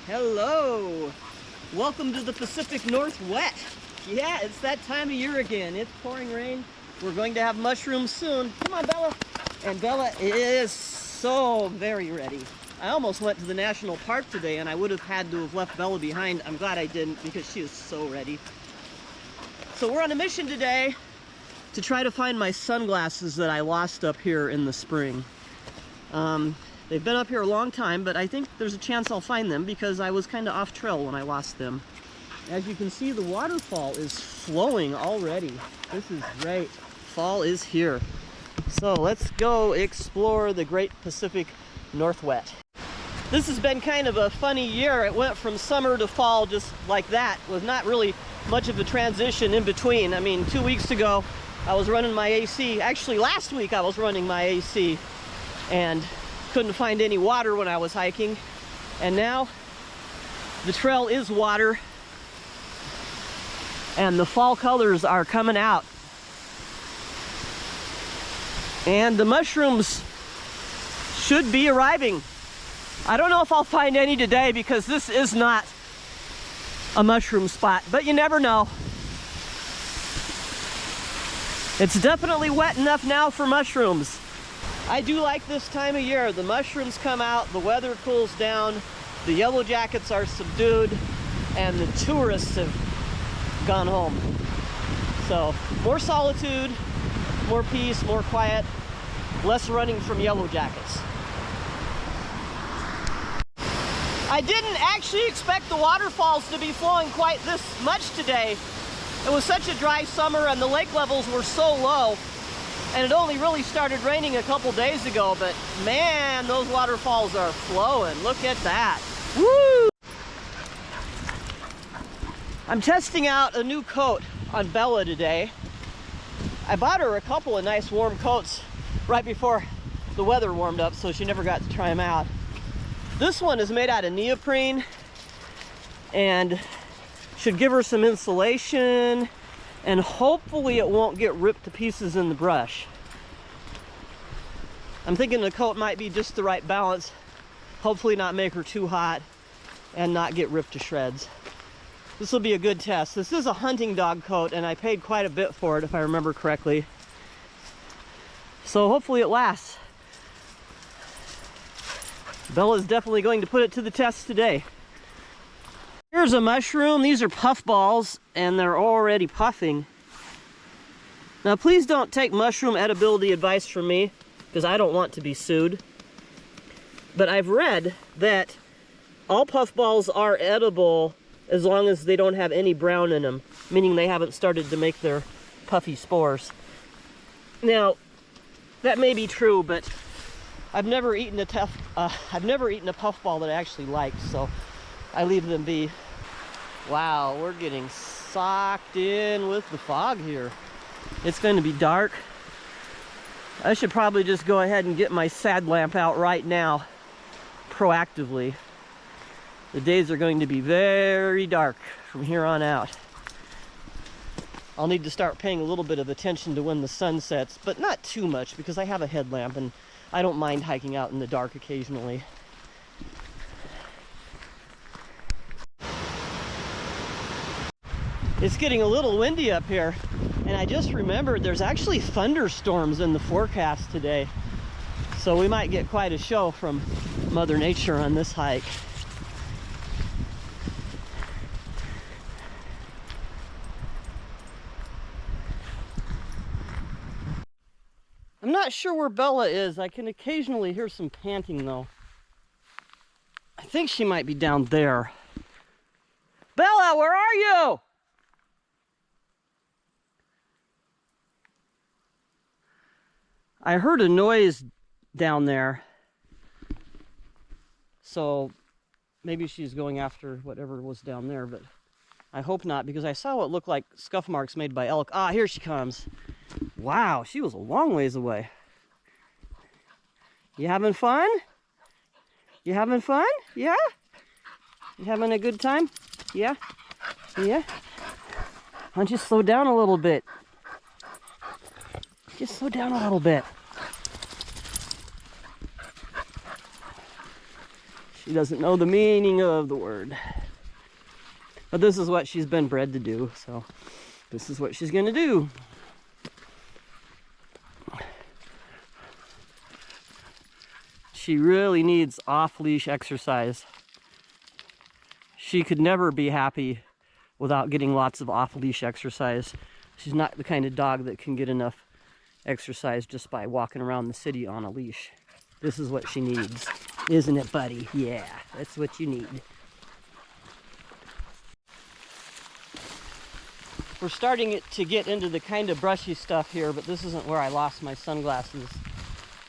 Hello! Welcome to the Pacific Northwest. Yeah, it's that time of year again. It's pouring rain. We're going to have mushrooms soon. Come on, Bella. And Bella is so very ready. I almost went to the national park today and I would have had to have left Bella behind. I'm glad I didn't because she is so ready. So we're on a mission today to try to find my sunglasses that I lost up here in the spring. They've been up here a long time, but I think there's a chance I'll find them because I was kind of off trail when I lost them. As you can see, the waterfall is flowing already. This is great. Fall is here. So let's go explore the Great Pacific Northwest. This has been kind of a funny year. It went from summer to fall just like that. It was not really much of a transition in between. I mean, 2 weeks ago, I was running my AC. Actually, last week I was running my AC and couldn't find any water when I was hiking. And now the trail is water and the fall colors are coming out. And the mushrooms should be arriving. I don't know if I'll find any today because this is not a mushroom spot, but you never know. It's definitely wet enough now for mushrooms. I do like this time of year. The mushrooms come out, the weather cools down, the yellow jackets are subdued, and the tourists have gone home. So, more solitude, more peace, more quiet, less running from yellow jackets. I didn't actually expect the waterfalls to be flowing quite this much today. It was such a dry summer and the lake levels were so low. And it only really started raining a couple days ago, but man, those waterfalls are flowing. Look at that. Woo! I'm testing out a new coat on Bella today. I bought her a couple of nice warm coats right before the weather warmed up, so she never got to try them out. This one is made out of neoprene and should give her some insulation. And hopefully it won't get ripped to pieces in the brush. I'm thinking the coat might be just the right balance. Hopefully not make her too hot and not get ripped to shreds. This will be a good test. This is a hunting dog coat and I paid quite a bit for it if I remember correctly. So hopefully it lasts. Bella's definitely going to put it to the test today. Here's a mushroom. These are puffballs and they're already puffing. Now please don't take mushroom edibility advice from me because I don't want to be sued. But I've read that all puffballs are edible as long as they don't have any brown in them, meaning they haven't started to make their puffy spores. Now, that may be true, but I've never eaten a puffball that I actually liked, so I leave them be. Wow, we're getting socked in with the fog here. It's going to be dark. I should probably just go ahead and get my sad lamp out right now, proactively. The days are going to be very dark from here on out. I'll need to start paying a little bit of attention to when the sun sets, but not too much because I have a headlamp and I don't mind hiking out in the dark occasionally. It's getting a little windy up here, and I just remembered there's actually thunderstorms in the forecast today. So we might get quite a show from Mother Nature on this hike. I'm not sure where Bella is. I can occasionally hear some panting though. I think she might be down there. Bella, where are you? I heard a noise down there, so maybe she's going after whatever was down there, but I hope not because I saw what looked like scuff marks made by elk. Ah, here she comes. Wow, she was a long ways away. You having fun? You having fun? Yeah? You having a good time? Yeah? Yeah? Why don't you slow down a little bit? Just slow down a little bit. She doesn't know the meaning of the word. But this is what she's been bred to do, so this is what she's gonna do. She really needs off-leash exercise. She could never be happy without getting lots of off-leash exercise. She's not the kind of dog that can get enough exercise just by walking around the city on a leash. This is what she needs. Isn't it, buddy? Yeah, that's what you need. We're starting to get into the kind of brushy stuff here, but this isn't where I lost my sunglasses.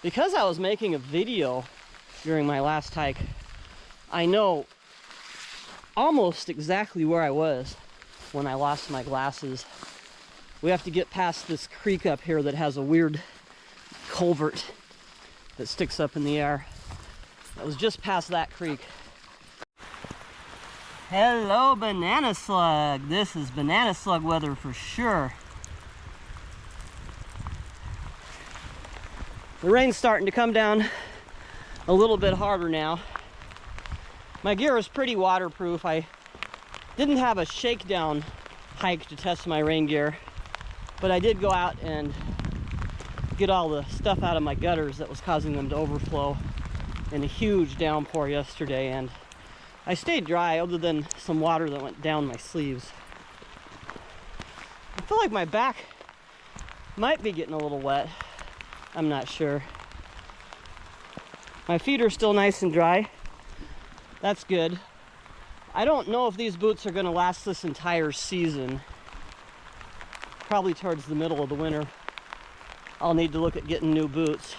Because I was making a video during my last hike, I know almost exactly where I was when I lost my glasses. We have to get past this creek up here that has a weird culvert that sticks up in the air. I was just past that creek. Hello, banana slug. This is banana slug weather for sure. The rain's starting to come down a little bit harder now. My gear is pretty waterproof. I didn't have a shakedown hike to test my rain gear, but I did go out and get all the stuff out of my gutters that was causing them to overflow in a huge downpour yesterday, and I stayed dry other than some water that went down my sleeves. I feel like my back might be getting a little wet. I'm not sure. My feet are still nice and dry. That's good. I don't know if these boots are going to last this entire season. Probably towards the middle of the winter, I'll need to look at getting new boots.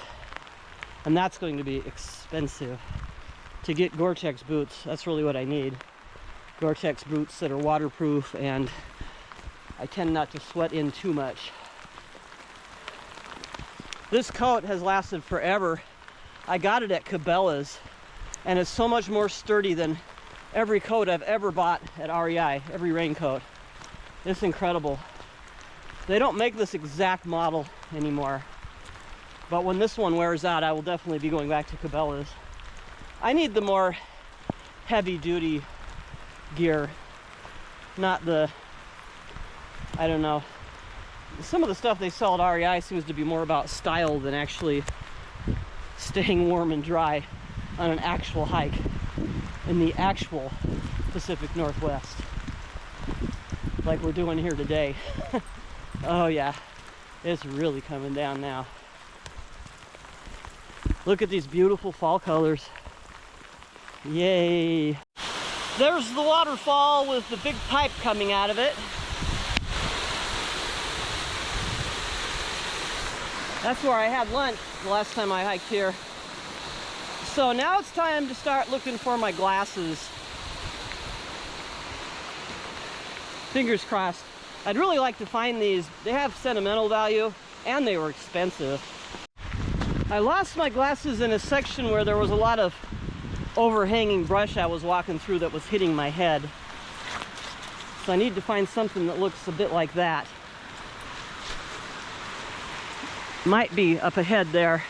And that's going to be expensive. To get Gore-Tex boots, that's really what I need. Gore-Tex boots that are waterproof, and I tend not to sweat in too much. This coat has lasted forever. I got it at Cabela's, and it's so much more sturdy than every coat I've ever bought at REI, every raincoat. It's incredible. They don't make this exact model anymore, but when this one wears out, I will definitely be going back to Cabela's. I need the more heavy-duty gear, not the, I don't know. Some of the stuff they sell at REI seems to be more about style than actually staying warm and dry on an actual hike in the actual Pacific Northwest, like we're doing here today. Oh yeah, it's really coming down now. Look at these beautiful fall colors. Yay. There's the waterfall with the big pipe coming out of it. That's where I had lunch the last time I hiked here. So now it's time to start looking for my glasses. Fingers crossed. I'd really like to find these. They have sentimental value and they were expensive. I lost my glasses in a section where there was a lot of overhanging brush I was walking through that was hitting my head. So I need to find something that looks a bit like that. Might be up ahead there.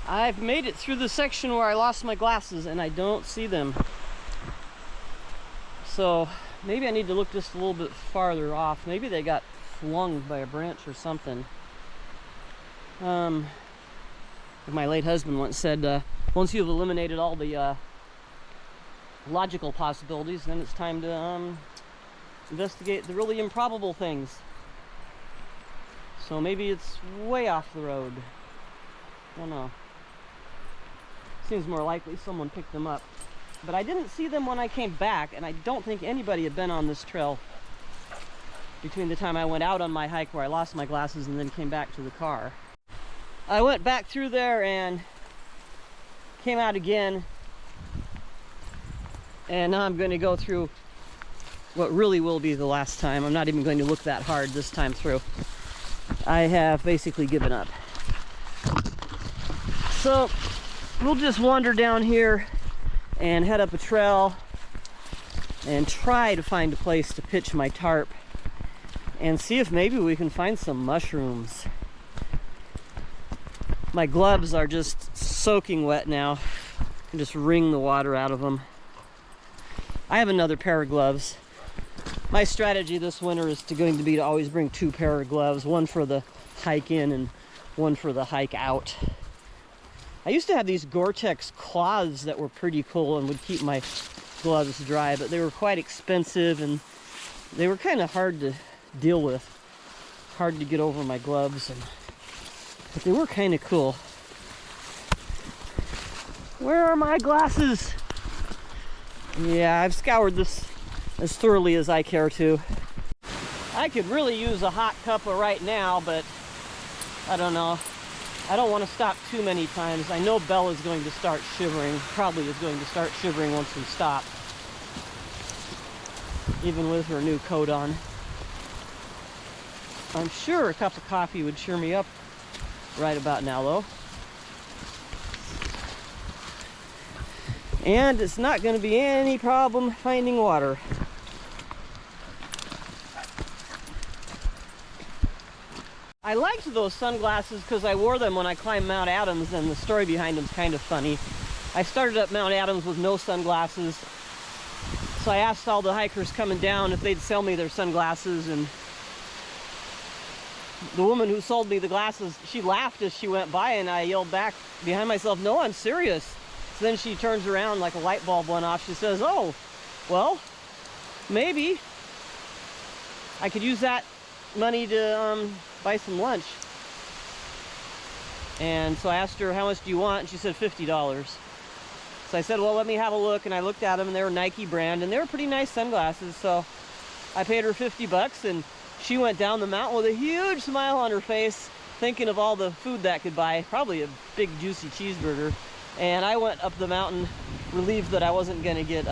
I've made it through the section where I lost my glasses and I don't see them. So maybe I need to look just a little bit farther off. Maybe they got flung by a branch or something. My late husband once said, once you've eliminated all the logical possibilities, then it's time to investigate the really improbable things. So maybe it's way off the road. I don't know. Seems more likely someone picked them up. But I didn't see them when I came back, and I don't think anybody had been on this trail between the time I went out on my hike where I lost my glasses and then came back to the car. I went back through there and came out again, and now I'm going to go through what really will be the last time. I'm not even going to look that hard this time through. I have basically given up. So we'll just wander down here and head up a trail and try to find a place to pitch my tarp and see if maybe we can find some mushrooms. My gloves are just soaking wet now. and just wring the water out of them. I have another pair of gloves. My strategy this winter is going to be to always bring 2 pair of gloves, one for the hike in and one for the hike out. I used to have these Gore-Tex cloths that were pretty cool and would keep my gloves dry, but they were quite expensive and they were kind of hard to deal with. Hard to get over my gloves, but they were kind of cool. Where are my glasses? Yeah, I've scoured this as thoroughly as I care to. I could really use a hot cuppa right now, but I don't know. I don't want to stop too many times. I know Bella's going to start shivering, probably is going to start shivering once we stop, even with her new coat on. I'm sure a cup of coffee would cheer me up right about now, though. And it's not going to be any problem finding water. I liked those sunglasses because I wore them when I climbed Mount Adams, and the story behind them is kind of funny. I started up Mount Adams with no sunglasses, so I asked all the hikers coming down if they'd sell me their sunglasses, and the woman who sold me the glasses, she laughed as she went by, and I yelled back behind myself, "No, I'm serious." So then she turns around like a light bulb went off. She says, "Oh, well, maybe I could use that money to buy some lunch." And so I asked her, "How much do you want?" And she said $50. So I said, "Well, let me have a look." And I looked at them, and they were Nike brand, and they were pretty nice sunglasses. So I paid her 50 bucks, and she went down the mountain with a huge smile on her face, thinking of all the food that could buy, probably a big juicy cheeseburger. And I went up the mountain relieved that I wasn't going to get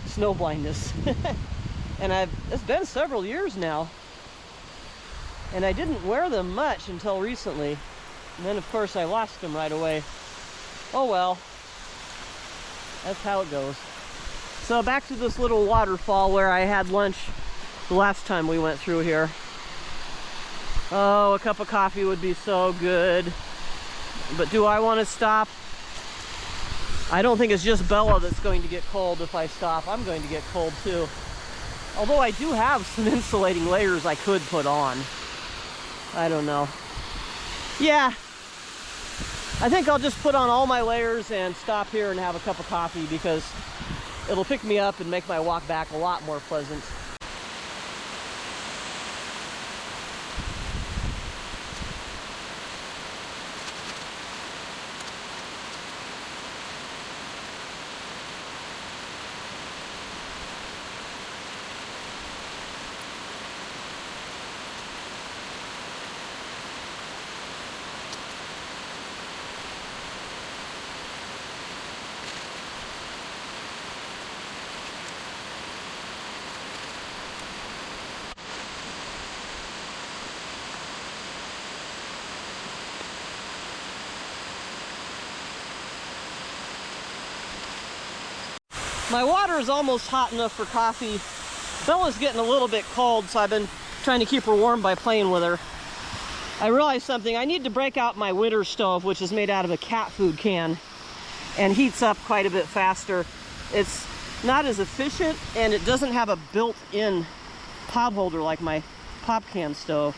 snow blindness. And it's been several years now, and I didn't wear them much until recently, and then of course I lost them right away. Oh well, that's how it goes. So back to this little waterfall where I had lunch the last time we went through here. Oh, a cup of coffee would be so good, but do I want to stop? I don't think it's just Bella that's going to get cold if I stop. I'm going to get cold too. Although I do have some insulating layers I could put on. I don't know. Yeah, I think I'll just put on all my layers and stop here and have a cup of coffee, because it'll pick me up and make my walk back a lot more pleasant. My water is almost hot enough for coffee. Bella's getting a little bit cold, so I've been trying to keep her warm by playing with her. I realized something. I need to break out my winter stove, which is made out of a cat food can and heats up quite a bit faster. It's not as efficient, and it doesn't have a built-in pot holder like my pop can stove,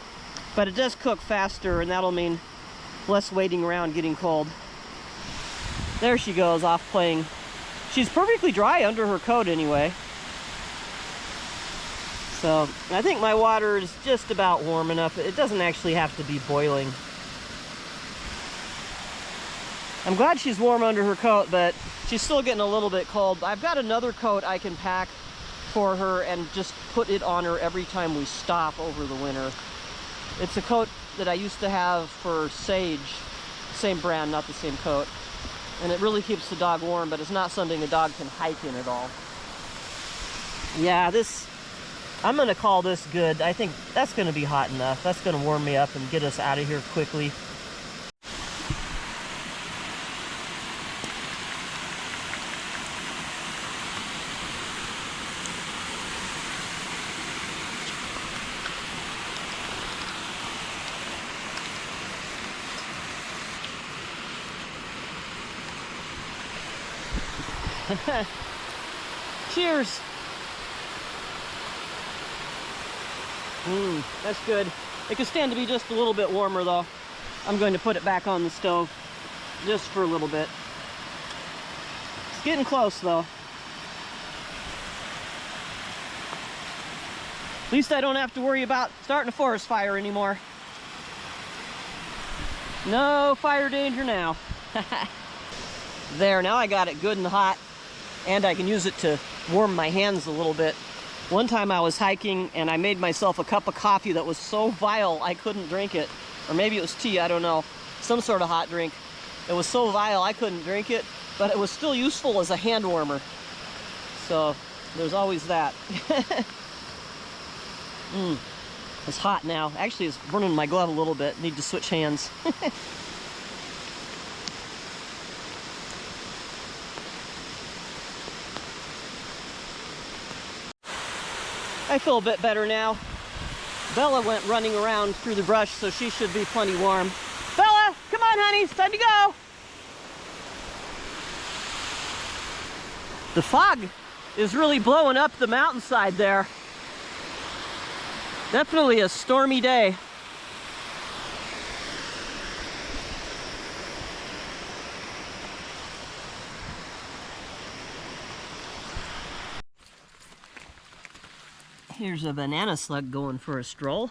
but it does cook faster, and that'll mean less waiting around getting cold. There she goes, off playing. She's perfectly dry under her coat anyway. So I think my water is just about warm enough. It doesn't actually have to be boiling. I'm glad she's warm under her coat, but she's still getting a little bit cold. I've got another coat I can pack for her and just put it on her every time we stop over the winter. It's a coat that I used to have for Sage. Same brand, not the same coat. And it really keeps the dog warm, but it's not something a dog can hike in at all. Yeah, I'm gonna call this good. I think that's gonna be hot enough. That's gonna warm me up and get us out of here quickly. Cheers. That's good. It could stand to be just a little bit warmer though. I'm going to put it back on the stove just for a little bit. It's getting close though. At least I don't have to worry about starting a forest fire anymore. No fire danger now. There, now I got it good and hot, and I can use it to warm my hands a little bit. One time I was hiking and I made myself a cup of coffee that was so vile I couldn't drink it. Or maybe it was tea, I don't know. Some sort of hot drink. It was so vile I couldn't drink it, but it was still useful as a hand warmer. So there's always that. It's hot now. Actually, it's burning my glove a little bit. Need to switch hands. I feel a bit better now. Bella went running around through the brush, so she should be plenty warm. Bella, come on, honey, it's time to go. The fog is really blowing up the mountainside there. Definitely a stormy day. Here's a banana slug going for a stroll.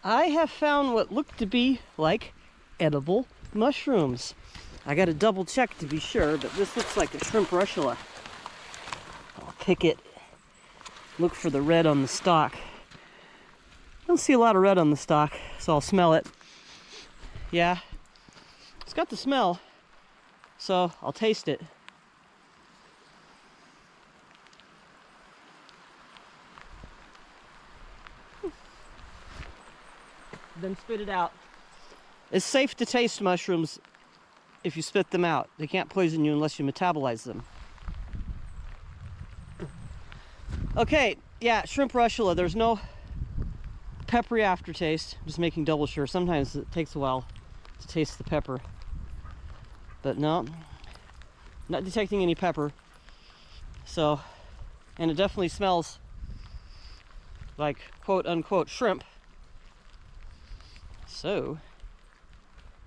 I have found what look to be like edible mushrooms. I gotta double check to be sure, but this looks like a shrimp russula. I'll pick it, look for the red on the stalk. I don't see a lot of red on the stalk, so I'll smell it. Yeah, it's got the smell, so I'll taste it. Then spit it out. It's safe to taste mushrooms if you spit them out. They can't poison you unless you metabolize them. Okay, yeah, shrimp russula. There's no peppery aftertaste. I'm just making double sure. Sometimes it takes a while to taste the pepper. But no, not detecting any pepper. So, and it definitely smells like quote unquote shrimp. So,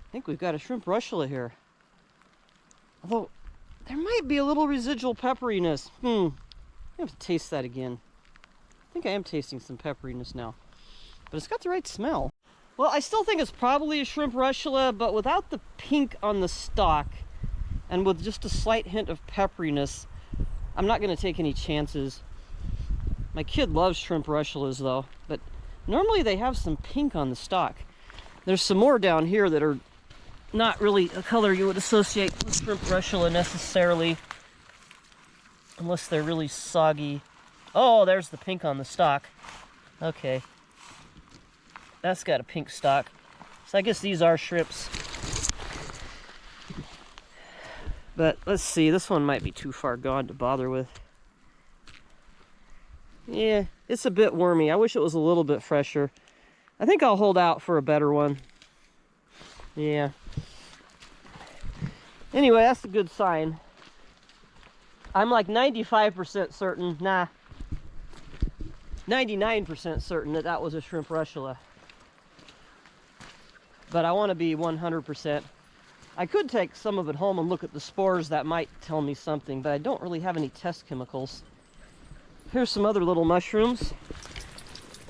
I think we've got a shrimp russula here. Although, there might be a little residual pepperiness. I have to taste that again. I think I am tasting some pepperiness now. But it's got the right smell. Well, I still think it's probably a shrimp russula, but without the pink on the stalk, and with just a slight hint of pepperiness, I'm not going to take any chances. My kid loves shrimp russulas, though, but normally they have some pink on the stalk. There's some more down here that are not really a color you would associate with shrimp russula necessarily, unless they're really soggy. Oh, there's the pink on the stalk. Okay. That's got a pink stalk. So I guess these are shrimps. But let's see, this one might be too far gone to bother with. Yeah, it's a bit wormy. I wish it was a little bit fresher. I think I'll hold out for a better one. Yeah. Anyway, that's a good sign. I'm like 95% certain, 99% certain that that was a shrimp russula. But I want to be 100%. I could take some of it home and look at the spores. That might tell me something, but I don't really have any test chemicals. Here's some other little mushrooms.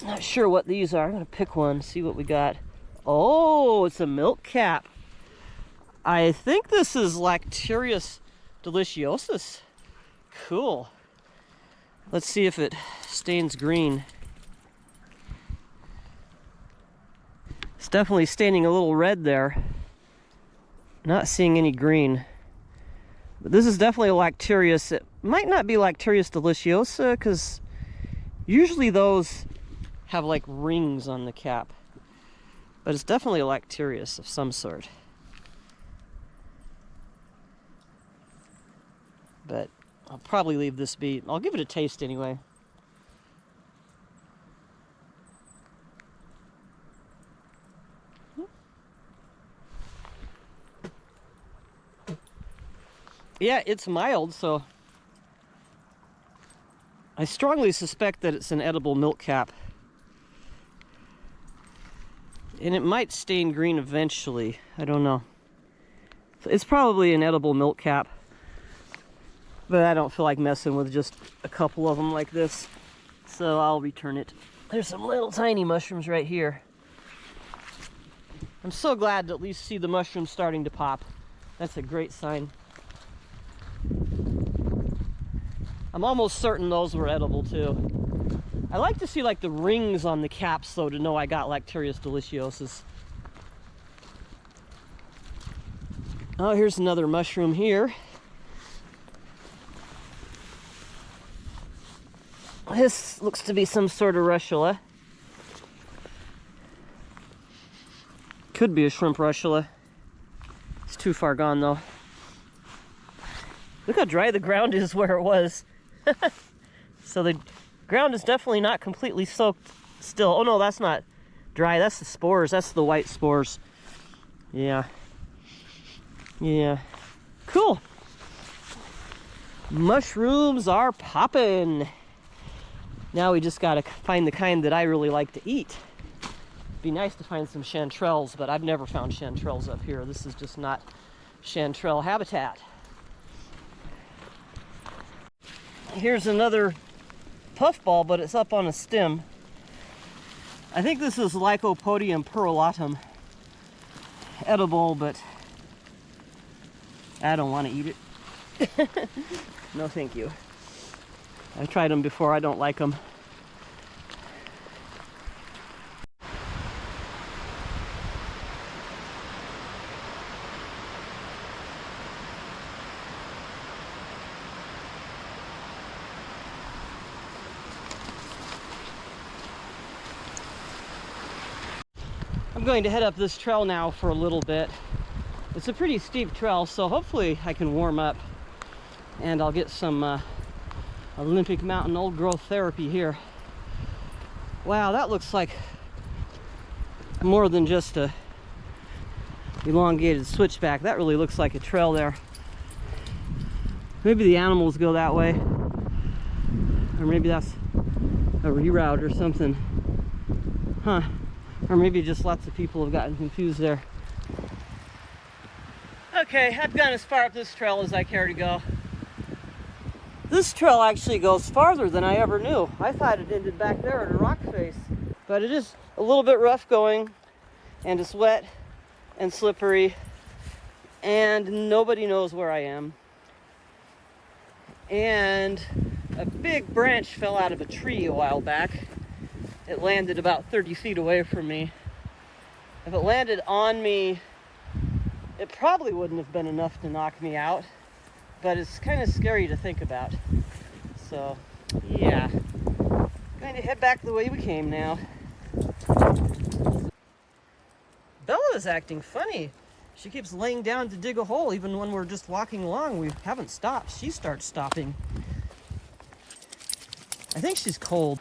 Not sure what these are. I'm going to pick one, see what we got. Oh, it's a milk cap. I think this is Lactarius deliciosus. Cool. Let's see if it stains green. It's definitely staining a little red there. Not seeing any green. But this is definitely a Lactarius. It Might not be Lactarius deliciosa, because usually those have like rings on the cap. But it's definitely a Lactarius of some sort. But I'll probably leave this be. I'll give it a taste anyway. Yeah, it's mild, so I strongly suspect that it's an edible milk cap. And it might stain green eventually. I don't know. It's probably an edible milk cap. But I don't feel like messing with just a couple of them like this. So I'll return it. There's some little tiny mushrooms right here. I'm so glad to at least see the mushrooms starting to pop. That's a great sign. I'm almost certain those were edible too. I like to see like the rings on the caps though to know I got Lactarius deliciosus. Oh, here's another mushroom here. This looks to be some sort of russula. Could be a shrimp russula. It's too far gone though. Look how dry the ground is where it was. So the ground is definitely not completely soaked still. Oh no, that's not dry. That's the spores. That's the white spores. Yeah. Yeah. Cool. Mushrooms are popping. Now we just gotta find the kind that I really like to eat. It'd be nice to find some chanterelles, but I've never found chanterelles up here. This is just not chanterelle habitat. Here's another puffball, but it's up on a stem. I think this is Lycopodium perulatum. Edible, but I don't want to eat it. No, thank you. I tried them before. I don't like them. I'm going to head up this trail now for a little bit. It's a pretty steep trail, so hopefully I can warm up and I'll get some Olympic Mountain old growth therapy here. Wow, that looks like more than just a elongated switchback. That really looks like a trail there. Maybe the animals go that way, or maybe that's a reroute or something. Huh. Or maybe just lots of people have gotten confused there. Okay, I've gone as far up this trail as I care to go. This trail actually goes farther than I ever knew. I thought it ended back there at a rock face. But it is a little bit rough going, and it's wet and slippery, and nobody knows where I am. And a big branch fell out of a tree a while back. It landed about 30 feet away from me. If it landed on me, it probably wouldn't have been enough to knock me out, but it's kind of scary to think about. So, yeah. Going to head back the way we came now. Bella is acting funny. She keeps laying down to dig a hole even when we're just walking along. We haven't stopped. She starts stopping. I think she's cold.